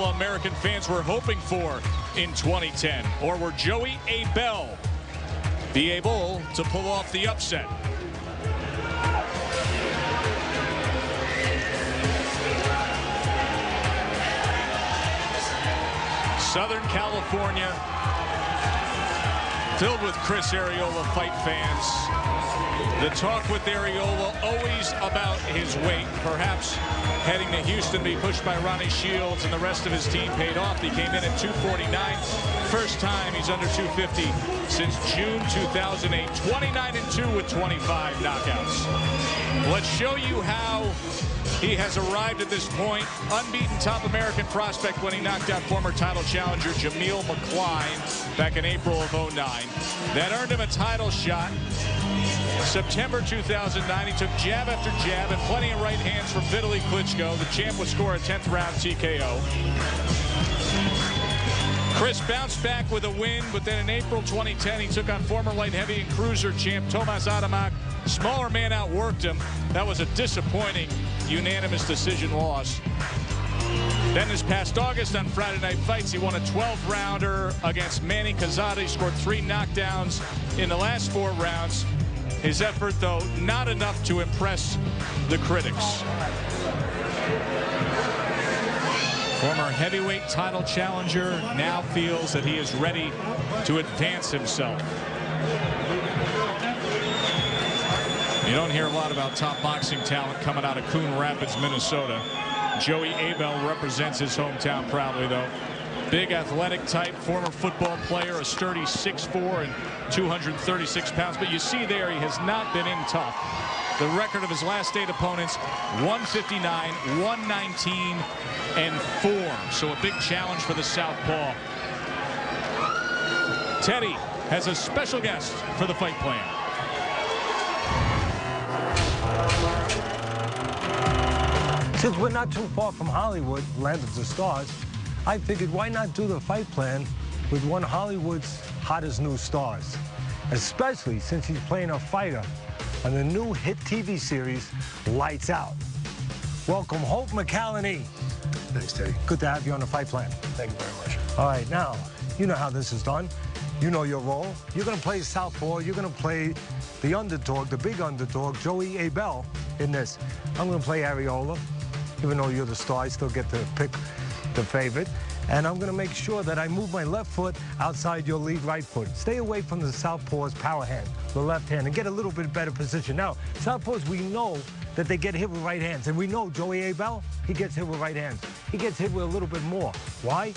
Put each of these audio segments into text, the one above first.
American fans were hoping for in 2010, or were Joey Abell be able to pull off the upset? Southern California, filled with Chris Arreola fight fans. The talk with Arreola always about his weight. Perhaps heading to Houston to be pushed by Ronnie Shields and the rest of his team paid off. He came in at 249. First time he's under 250 since June 2008. 29-2 with 25 knockouts. Let's show you how he has arrived at this point. Unbeaten top American prospect when he knocked out former title challenger Jameel McCline back in April of 09. That earned him a title shot. September 2009, he took jab after jab and plenty of right hands from Vitaly Klitschko. The champ would score a 10th round TKO. Chris bounced back with a win, but then in April 2010, he took on former light heavy and cruiser champ Tomas Adamak. Smaller man outworked him. That was a disappointing unanimous decision loss. Then this past August on Friday Night Fights, he won a 12-rounder against Manny Cazada. He scored 3 knockdowns in the last 4 rounds. His effort, though, not enough to impress the critics. Former heavyweight title challenger now feels that he is ready to advance himself. You don't hear a lot about top boxing talent coming out of Coon Rapids, Minnesota. Joey Abell represents his hometown proudly, though. Big athletic type, former football player, a sturdy 6'4" and 236 pounds. But you see there, he has not been in tough. The record of his last 8 opponents, 159, 119, and 4. So a big challenge for the southpaw. Teddy has a special guest for the fight plan. Since we're not too far from Hollywood, land of the stars, I figured why not do the fight plan with one of Hollywood's hottest new stars, especially since he's playing a fighter on the new hit TV series, Lights Out. Welcome, Hope McCallany. Thanks, Teddy. Good to have you on the fight plan. Thank you very much. All right, now, you know how this is done. You know your role. You're going to play southpaw. You're going to play the underdog, the big underdog, Joey Abell in this. I'm going to play Arreola. Even though you're the star, I still get to pick the favorite. And I'm going to make sure that I move my left foot outside your lead right foot. Stay away from the southpaw's power hand, the left hand, and get a little bit better position. Now, southpaws, we know that they get hit with right hands. And we know Joey Abell, he gets hit with right hands. He gets hit with a little bit more. Why?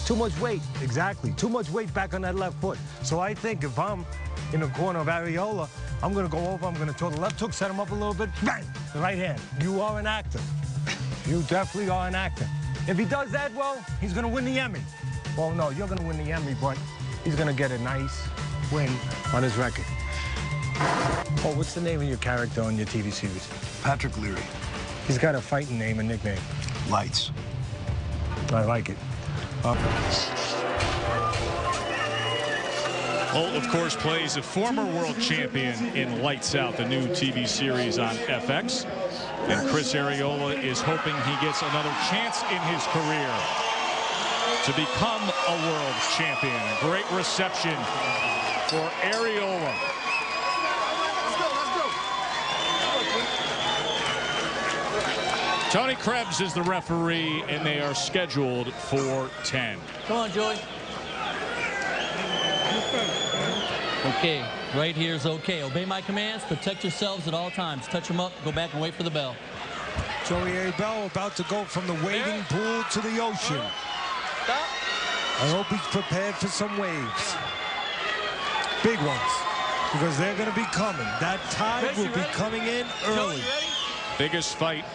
Too much weight. Exactly. Too much weight back on that left foot. So I think if I'm in the corner of Arreola, I'm going to go over, I'm going to throw the left hook, set him up a little bit, bang, the right hand. You are an actor. You definitely are an actor. If he does that well, he's going to win the Emmy. Well, no, you're going to win the Emmy, but he's going to get a nice win on his record. Oh, what's the name of your character on your TV series? Patrick Leary. He's got a fighting name and nickname. Lights. I like it. Holt, of course, plays a former world champion in Lights Out, the new TV series on FX. And Chris Arreola is hoping he gets another chance in his career to become a world champion. A great reception for Arreola. Tony Krebs is the referee, and they are scheduled for 10. Come on, Joey. Okay, right here is okay. Obey my commands. Protect yourselves at all times. Touch them up. Go back and wait for the bell. Joey Abell about to go from the wading pool to the ocean. Stop. I hope he's prepared for some waves. Big ones. Because they're going to be coming. That tide will be coming in early. Biggest fight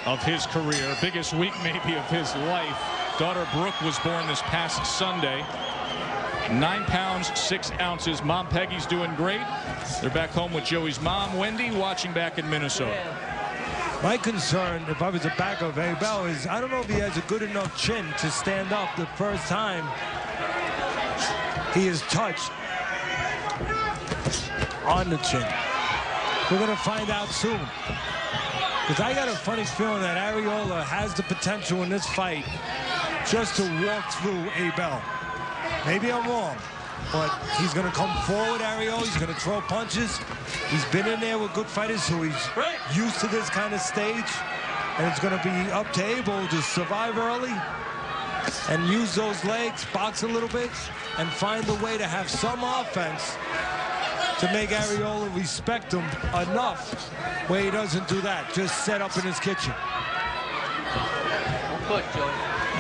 of his career. Biggest week maybe of his life. Daughter Brooke was born this past Sunday. 9 pounds, 6 ounces. Mom Peggy's doing great. They're back home with Joey's mom, Wendy, watching back in Minnesota. My concern, if I was a backer of Abell, is I don't know if he has a good enough chin to stand up the first time he is touched on the chin. We're going to find out soon. Because I got a funny feeling that Arreola has the potential in this fight just to walk through Abell. Maybe I'm wrong, but he's going to come forward, Arreola. He's going to throw punches. He's been in there with good fighters, so he's used to this kind of stage. And it's going to be up to Abell to survive early and use those legs, box a little bit, and find a way to have some offense to make Arreola respect him enough where he doesn't do that. Just set up in his kitchen.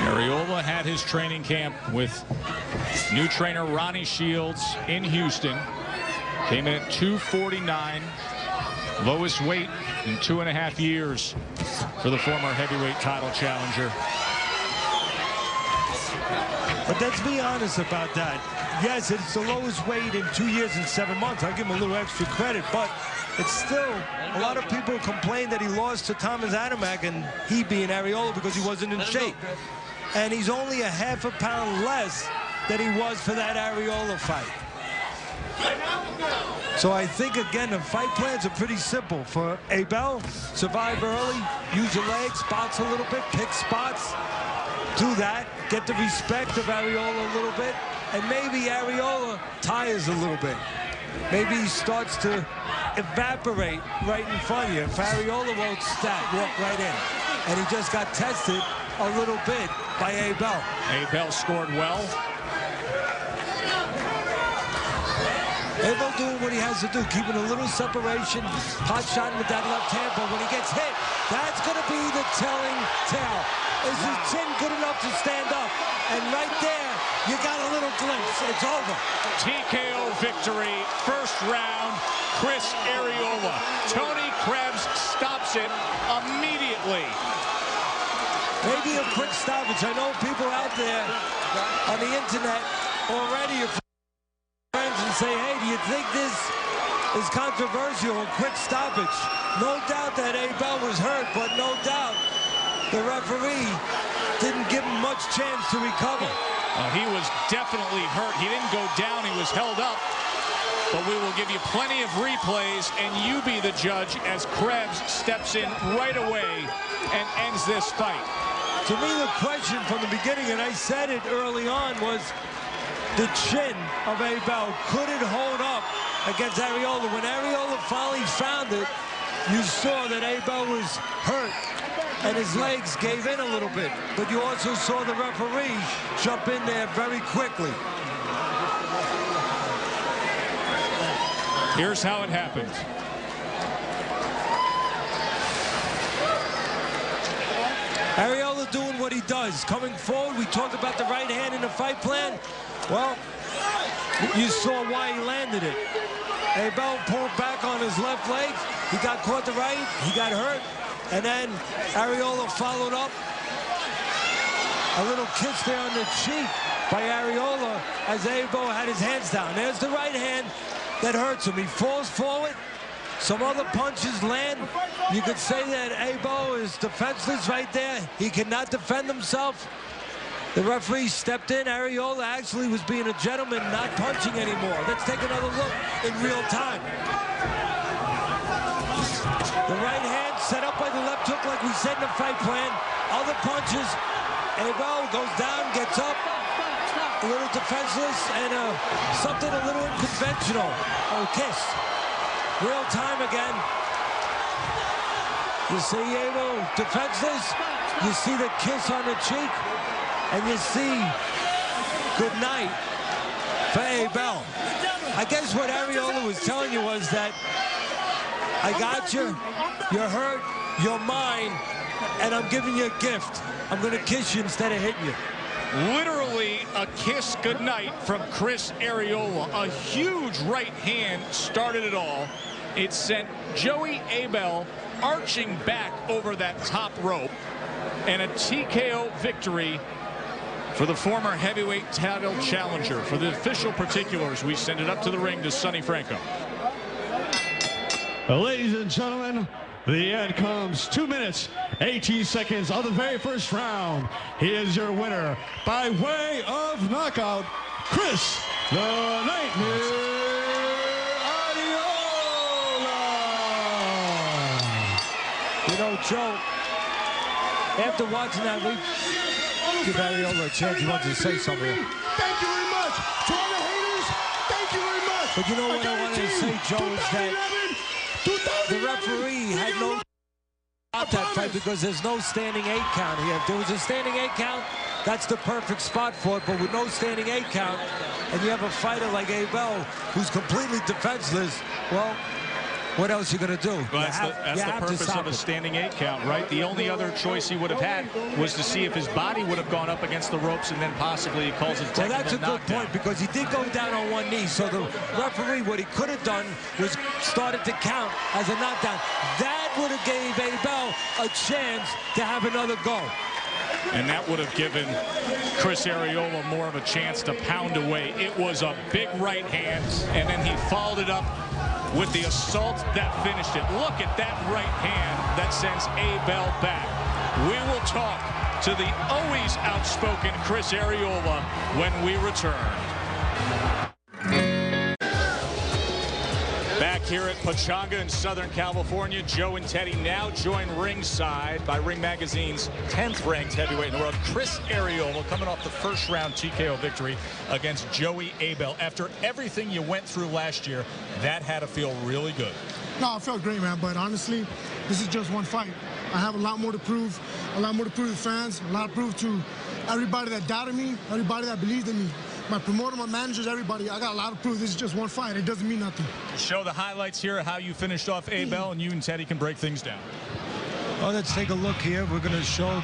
Arreola had his training camp with new trainer Ronnie Shields in Houston. Came in at 249, lowest weight in 2.5 years for the former heavyweight title challenger. But let's be honest about that. Yes, it's the lowest weight in 2 years and 7 months. I'll give him a little extra credit, but it's still, a lot of people complain that he lost to Thomas Adamek, and he being Arreola because he wasn't in shape. And he's only a ½ a pound less than he was for that Arreola fight. So I think, again, the fight plans are pretty simple. For Abell, survive early, use your legs, box a little bit, pick spots, do that, get the respect of Arreola a little bit, and maybe Arreola tires a little bit. Maybe he starts to evaporate right in front of you. If Arreola won't walk right in. And he just got tested a little bit by Abell. Abell scored well. Abell doing what he has to do, keeping a little separation, pot shotting with that left hand, but when he gets hit, that's going to be the telling tale. Is his chin good enough to stand up? And right there, you got a little glimpse. It's over. TKO victory, first round, Chris Arreola. Tony Krebs stops it immediately. Maybe a quick stoppage. I know people out there on the internet already are friends and say, hey, do you think this is controversial, a quick stoppage? No doubt that Abell was hurt, but no doubt the referee didn't give him much chance to recover. He was definitely hurt. He didn't go down. He was held up. But we will give you plenty of replays, and you be the judge as Krebs steps in right away and ends this fight. To me, the question from the beginning, and I said it early on, was the chin of Abell. Could it hold up against Arreola? When Arreola finally found it, you saw that Abell was hurt and his legs gave in a little bit. But you also saw the referee jump in there very quickly. Here's how it happened. Arreola doing what he does. Coming forward, we talked about the right hand in the fight plan. Well, you saw why he landed it. Abell pulled back on his left leg. He got caught the right. He got hurt. And then Arreola followed up. A little kiss there on the cheek by Arreola as Abell had his hands down. There's the right hand that hurts him. He falls forward. Some other punches land. You could say that Abell is defenseless right there. He cannot defend himself. The referee stepped in. Arreola actually was being a gentleman, not punching anymore. Let's take another look in real time. The right hand set up by the left hook like we said in the fight plan. Other punches. Abell goes down, gets up. A little defenseless and something a little unconventional. Oh, kiss. Real time again. You see Abell defenseless. You see the kiss on the cheek. And you see good night for Abell. I guess what Arreola was telling you was that I got you, you're hurt, you're mine, and I'm giving you a gift. I'm going to kiss you instead of hitting you. Literally a kiss goodnight from Chris Arreola. A huge right hand started it all. It sent Joey Abell arching back over that top rope. And a TKO victory for the former heavyweight title challenger. For the official particulars, we send it up to the ring to Sonny Franco. Ladies and gentlemen, the end comes. 2 minutes, 18 seconds of the very first round. He is your winner by way of knockout, Chris the Nightmare Arreola. You know, Joe, after watching that, give Arreola a chance. He wants to say something. Thank you very much. To all the haters, thank you very much. But you know what I wanted to say, Joe, is that the referee had no out that fight because there's no standing 8 count here. If there was a standing 8 count, that's the perfect spot for it. But with no standing 8 count, and you have a fighter like Abell who's completely defenseless, well, what else are you going to do? Well, that's the purpose of a standing 8 count, right? The only other choice he would have had was to see if his body would have gone up against the ropes, and then possibly he calls it technical knockdown. Well, that's a good point, because he did go down on one knee. So the referee, what he could have done was started to count as a knockdown. That would have gave Abell a chance to have another go. And that would have given Chris Arreola more of a chance to pound away. It was a big right hand, and then he followed it up with the assault that finished it. Look at that right hand that sends Abell back. We will talk to the always outspoken Chris Arreola when we return. Back here at Pechanga in Southern California, Joe and Teddy now joined ringside by Ring Magazine's 10th ranked heavyweight in the world, Chris Arreola, coming off the first round TKO victory against Joey Abell. After everything you went through last year, that had to feel really good. No, I felt great, man, but honestly, this is just one fight. I have a lot more to prove, to the fans, a lot to prove to everybody that doubted me, everybody that believed in me. My promoter, my managers, everybody, I got a lot to prove. This is just one fight. It doesn't mean nothing. Show the highlights here of how you finished off Abell, and you and Teddy can break things down. Well, let's take a look here. We're going to show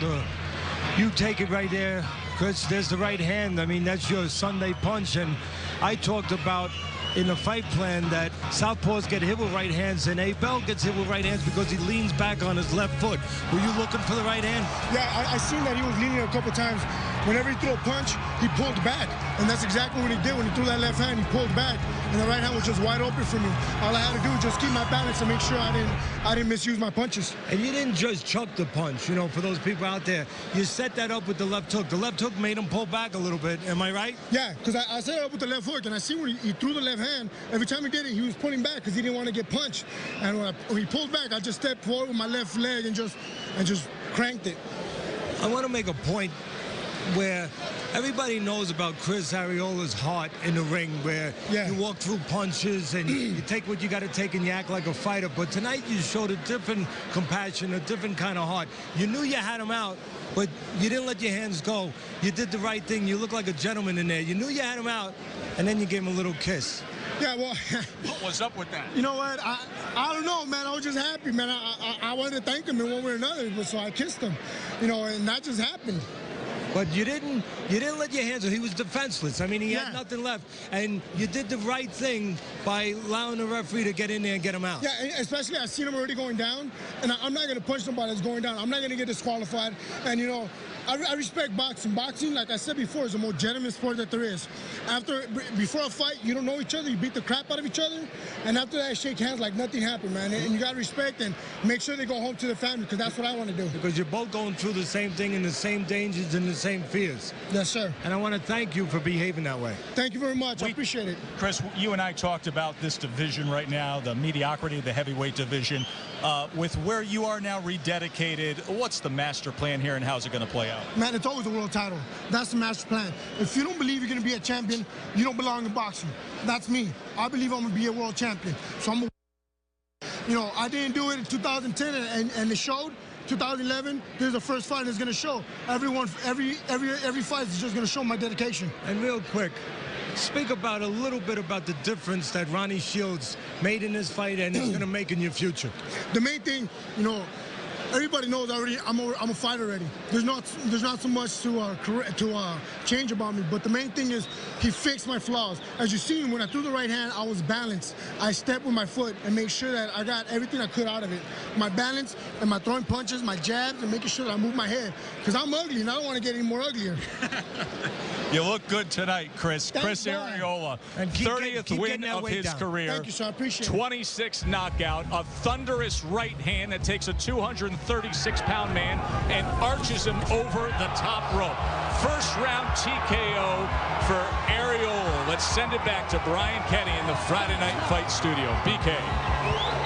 you take it right there, Chris. There's the right hand. I mean, that's your Sunday punch. And I talked about in the fight plan that southpaws get hit with right hands, and Abell gets hit with right hands because he leans back on his left foot. Were you looking for the right hand? Yeah, I seen that he was leaning a couple times. Whenever he threw a punch, he pulled back. And that's exactly what he did. When he threw that left hand, he pulled back. And the right hand was just wide open for me. All I had to do was just keep my balance and make sure I didn't misuse my punches. And you didn't just chuck the punch, you know, for those people out there. You set that up with the left hook. The left hook made him pull back a little bit. Am I right? Yeah, because I set it up with the left hook, and I see when he threw the left hand, every time he did it, he was pulling back because he didn't want to get punched. And when he pulled back, I just stepped forward with my left leg and just cranked it. I want to make a point where everybody knows about Chris Arreola's heart in the ring, where you walk through punches and you take what you got to take and you act like a fighter. But tonight you showed a different compassion, a different kind of heart. You knew you had him out, but you didn't let your hands go. You did the right thing. You looked like a gentleman in there. You knew you had him out, and then you gave him a little kiss. Yeah, well, what was up with that? You know what? I don't know, man. I was just happy, man. I wanted to thank him in one way or another, so I kissed him, you know, and that just happened. But you didn't let your hands go. He was defenseless. I mean, he had nothing left. And you did the right thing by allowing the referee to get in there and get him out. Yeah, especially I seen him already going down, and I'm not going to punch somebody that's going down. I'm not going to get disqualified. And, you know, I respect boxing. Boxing, like I said before, is the most gentleman sport that there is. Before a fight, you don't know each other. You beat the crap out of each other. And after that, shake hands like nothing happened, man. And you got to respect and make sure they go home to their family, because that's what I want to do. Because you're both going through the same thing and the same dangers and the same fears. Yes, sir. And I want to thank you for behaving that way. Thank you very much. I appreciate it. Chris, you and I talked about this division right now, the mediocrity of the heavyweight division. With where you are now rededicated, what's the master plan here and how's it going to play out? Man, it's always a world title. That's the master plan. If you don't believe you're going to be a champion, you don't belong in boxing. That's me. I believe I'm going to be a world champion. So I'm, you know, I didn't do it in 2010 and it showed. 2011, this is the first fight that's going to show. Every fight is just going to show my dedication. And real quick, speak about a little bit about the difference that Ronnie Shields made in this fight and is going to make in your future. The main thing, you know, everybody knows already I'm a fighter already. There's not so much to change about me, but the main thing is he fixed my flaws. As you seen, when I threw the right hand, I was balanced. I stepped with my foot and made sure that I got everything I could out of it. My balance and my throwing punches, my jabs, and making sure that I move my head. Because I'm ugly and I don't want to get any more uglier. You look good tonight, Chris. Chris Arreola, 30th win of his career. Thank you, sir. I appreciate it. 26 knockout, a thunderous right hand that takes a 236-pound man and arches him over the top rope. First round TKO for Arreola. Let's send it back to Brian Kenny in the Friday Night Fight studio. BK.